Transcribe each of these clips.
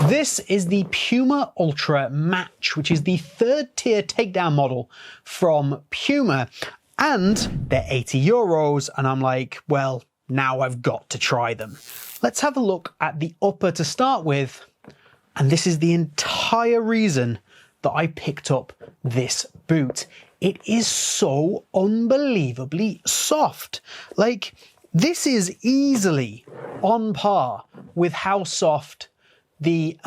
This is the Puma Ultra Match, which is the third tier takedown model from Puma, and they're €80, and I'm like, well, now I've got to try them. Let's have a look at the upper to start with, and this is the entire reason that I picked up this boot. It is so unbelievably soft. Like, this is easily on par with how soft the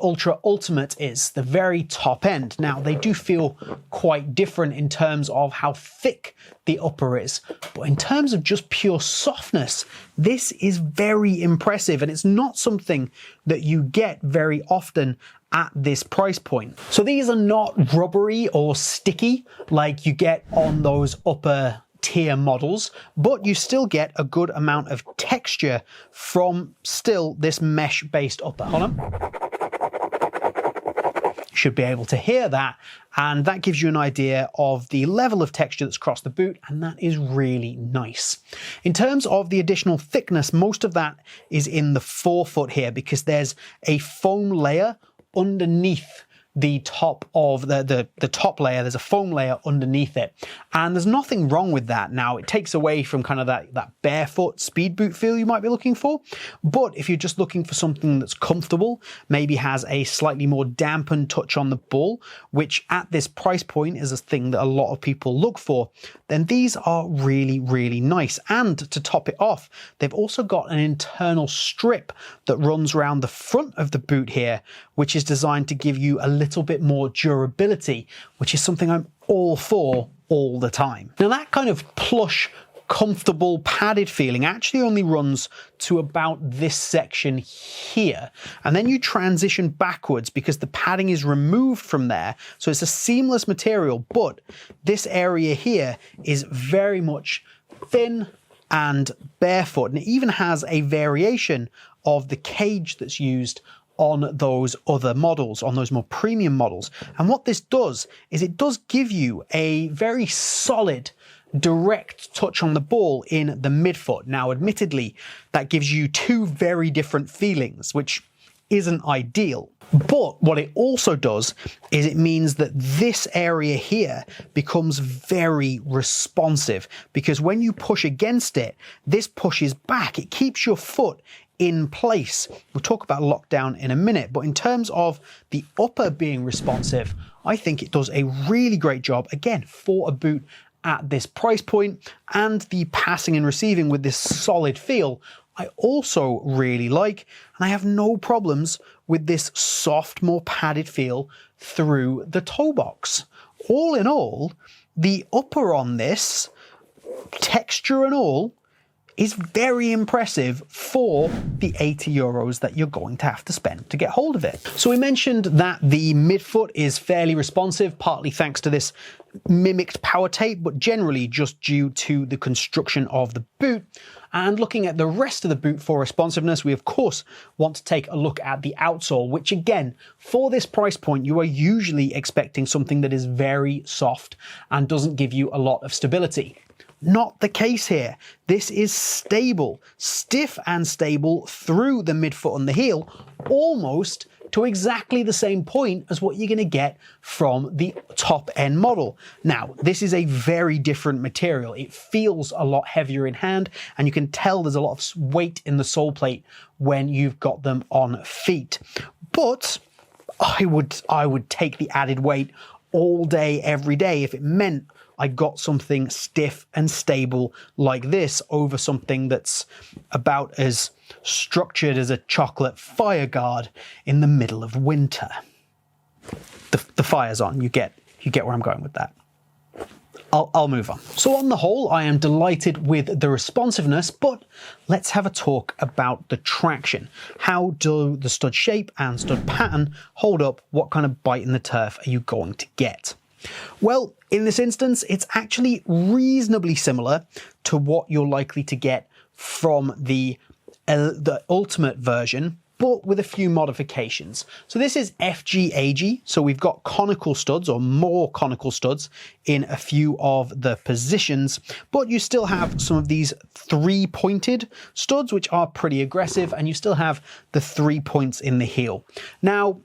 Ultra Ultimate is, the very top end. Now, they do feel quite different in terms of how thick the upper is, but in terms of just pure softness, this is very impressive, and it's not something that you get very often at this price point. So these are not rubbery or sticky like you get on those upper tier models, but you still get a good amount of texture from still this mesh based upper. Hold on. Should be able to hear that, and that gives you an idea of the level of texture that's across the boot, and that is really nice. In terms of the additional thickness, most of that is in the forefoot here, because there's a foam layer underneath the top of the top layer. There's a foam layer underneath it, and there's nothing wrong with that. Now, it takes away from kind of that barefoot speed boot feel you might be looking for, but if you're just looking for something that's comfortable, maybe has a slightly more dampened touch on the ball, which at this price point is a thing that a lot of people look for, then these are really, really nice. And to top it off, they've also got an internal strip that runs around the front of the boot here, which is designed to give you a little bit more durability, which is something I'm all for all the time. Now, that kind of plush, comfortable, padded feeling actually only runs to about this section here, and then you transition backwards because the padding is removed from there, so it's a seamless material, but this area here is very much thin and barefoot, and it even has a variation of the cage that's used on those other models, on those more premium models. And what this does is it does give you a very solid, direct touch on the ball in the midfoot. Now, admittedly, that gives you two very different feelings, which isn't ideal. But what it also does is it means that this area here becomes very responsive, because when you push against it, this pushes back. It keeps your foot in place. We'll talk about lockdown in a minute, but in terms of the upper being responsive, I think it does a really great job, again, for a boot at this price point, and the passing and receiving with this solid feel I also really like, and I have no problems with this soft, more padded feel through the toe box. All in all, the upper on this, texture and all, is very impressive for the €80 that you're going to have to spend to get hold of it. So we mentioned that the midfoot is fairly responsive, partly thanks to this mimicked power tape, but generally just due to the construction of the boot. And looking at the rest of the boot for responsiveness, we of course want to take a look at the outsole, which again, for this price point, you are usually expecting something that is very soft and doesn't give you a lot of stability. Not the case here. This is stable, stiff and stable through the midfoot and the heel, almost to exactly the same point as what you're going to get from the top end model. Now, this is a very different material. It feels a lot heavier in hand, and you can tell there's a lot of weight in the sole plate when you've got them on feet. But I would take the added weight all day, every day, if it meant I got something stiff and stable like this over something that's about as structured as a chocolate fire guard in the middle of winter. The fire's on. You get where I'm going with that. I'll move on. So on the whole, I am delighted with the responsiveness, but let's have a talk about the traction. How do the stud shape and stud pattern hold up? What kind of bite in the turf are you going to get? Well, in this instance, it's actually reasonably similar to what you're likely to get from the Ultimate version but with a few modifications. So this is FGAG, so we've got conical studs or more conical studs in a few of the positions, but you still have some of these 3-pointed studs, which are pretty aggressive, and you still have the 3 points in the heel. Now,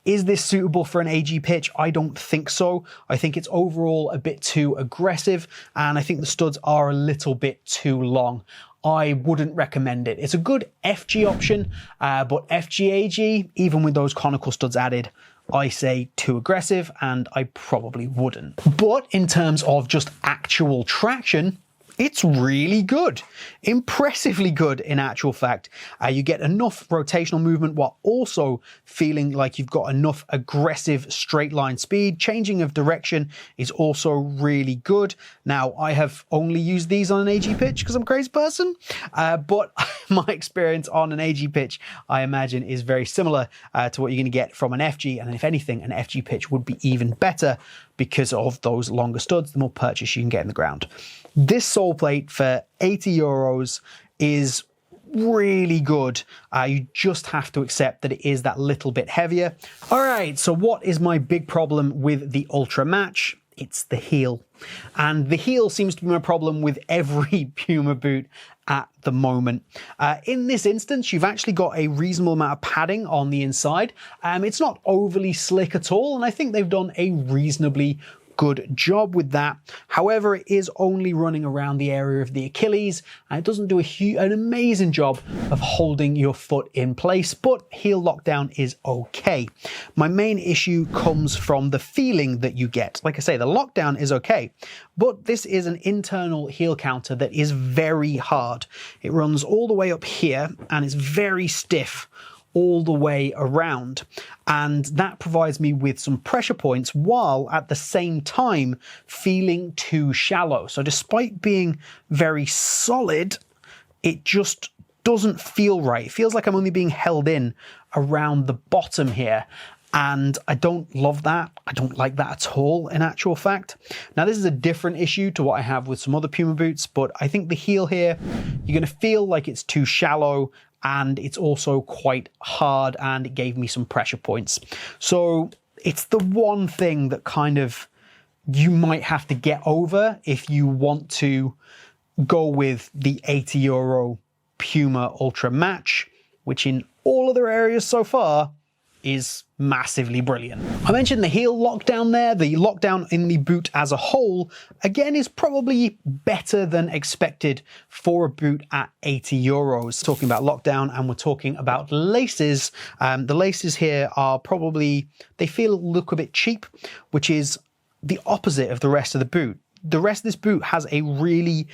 is this suitable for an AG pitch? I don't think so. I think it's overall a bit too aggressive, and I think the studs are a little bit too long. I wouldn't recommend it. It's a good FG option, but FGAG, even with those conical studs added, I say too aggressive, and I probably wouldn't. But in terms of just actual traction, it's really good, impressively good in actual fact. You get enough rotational movement while also feeling like you've got enough aggressive straight line speed. Changing of direction is also really good. Now, I have only used these on an AG pitch because I'm a crazy person, but my experience on an AG pitch, I imagine, is very similar to what you're going to get from an FG, and if anything, an FG pitch would be even better because of those longer studs, the more purchase you can get in the ground. This sole plate for 80 euros is really good. You just have to accept that it is that little bit heavier. All right, so what is my big problem with the Ultra Match? It's the heel. And the heel seems to be my problem with every Puma boot at the moment. In this instance, you've actually got a reasonable amount of padding on the inside. It's not overly slick at all, and I think they've done a reasonably good job with that. However, it is only running around the area of the Achilles, and it doesn't do an amazing job of holding your foot in place, but heel lockdown is okay. My main issue comes from the feeling that you get. Like I say, the lockdown is okay, but this is an internal heel counter that is very hard. It runs all the way up here and it's very stiff all the way around, and that provides me with some pressure points while at the same time feeling too shallow. So despite being very solid, it just doesn't feel right. It feels like I'm only being held in around the bottom here, and I don't love that. I don't like that at all, in actual fact. Now, this is a different issue to what I have with some other Puma boots, but I think the heel here, you're going to feel like it's too shallow, and it's also quite hard, and it gave me some pressure points. So it's the one thing that kind of you might have to get over if you want to go with the 80 euro Puma Ultra Match, which in all other areas so far is massively brilliant. I mentioned the heel lockdown there. The lockdown in the boot as a whole, again, is probably better than expected for a boot at 80 euros. Talking about lockdown, and we're talking about laces. The laces here are probably, they look a bit cheap, which is the opposite of the rest of the boot. The rest of this boot has a really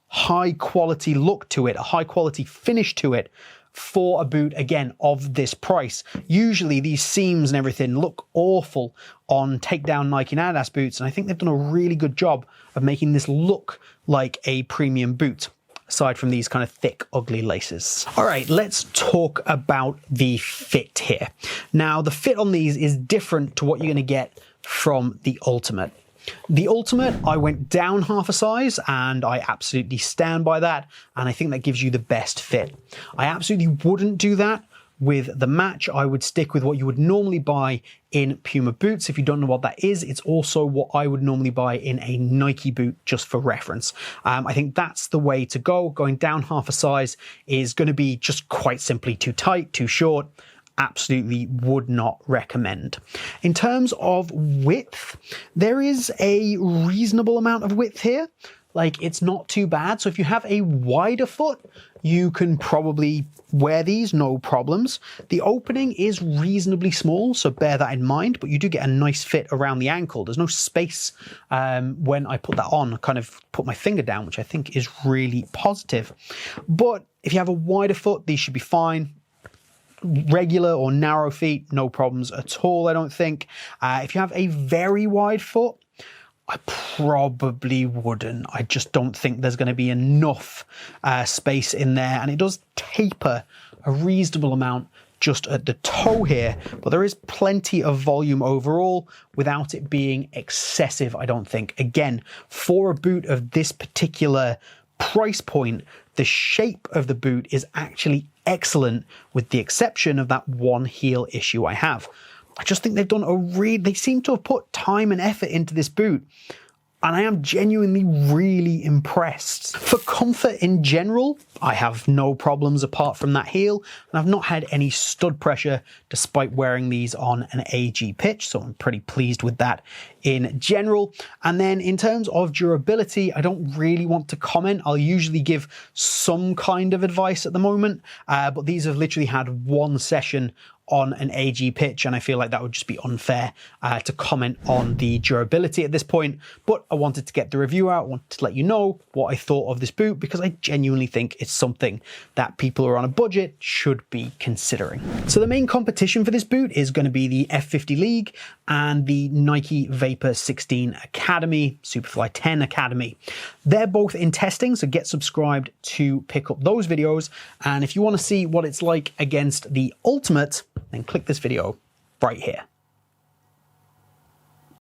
high quality look to it, a high quality finish to it, for a boot, again, of this price. Usually these seams and everything look awful on takedown Nike and Adidas boots, and I think they've done a really good job of making this look like a premium boot, aside from these kind of thick, ugly laces. All right, let's talk about the fit here. Now, the fit on these is different to what you're going to get from the Ultimate. The Ultimate, I went down half a size, and I absolutely stand by that, and I think that gives you the best fit. I absolutely wouldn't do that with the Match. I would stick with what you would normally buy in Puma boots. If you don't know what that is, it's also what I would normally buy in a Nike boot, just for reference. I think that's the way to go. Going down half a size is going to be just quite simply too tight, too short. Absolutely would not recommend. In terms of width, there is a reasonable amount of width here. Like, it's not too bad. So if you have a wider foot, you can probably wear these, no problems. The opening is reasonably small, so bear that in mind, but you do get a nice fit around the ankle. There's no space when I put that on. I kind of put my finger down, which I think is really positive. But if you have a wider foot, these should be fine. Regular or narrow feet, no problems at all, I don't think. If you have a very wide foot, I probably wouldn't. I just don't think there's going to be enough space in there, and it does taper a reasonable amount just at the toe here, but there is plenty of volume overall without it being excessive, I don't think. Again, for a boot of this particular price point, the shape of the boot is actually excellent with the exception of that one heel issue I have. I just think they've done they seem to have put time and effort into this boot. And I am genuinely really impressed. For comfort in general, I have no problems apart from that heel, and I've not had any stud pressure despite wearing these on an AG pitch, so I'm pretty pleased with that in general. And then in terms of durability, I don't really want to comment. I'll usually give some kind of advice at the moment, but these have literally had one session on an AG pitch, and I feel like that would just be unfair to comment on the durability at this point. But I wanted to get the review out, I wanted to let you know what I thought of this boot, because I genuinely think it's something that people who are on a budget should be considering. So the main competition for this boot is going to be the F50 League and the Nike Vapor 16 Academy, Superfly 10 Academy. They're both in testing, so get subscribed to pick up those videos. And if you want to see what it's like against the Ultimate, then click this video right here.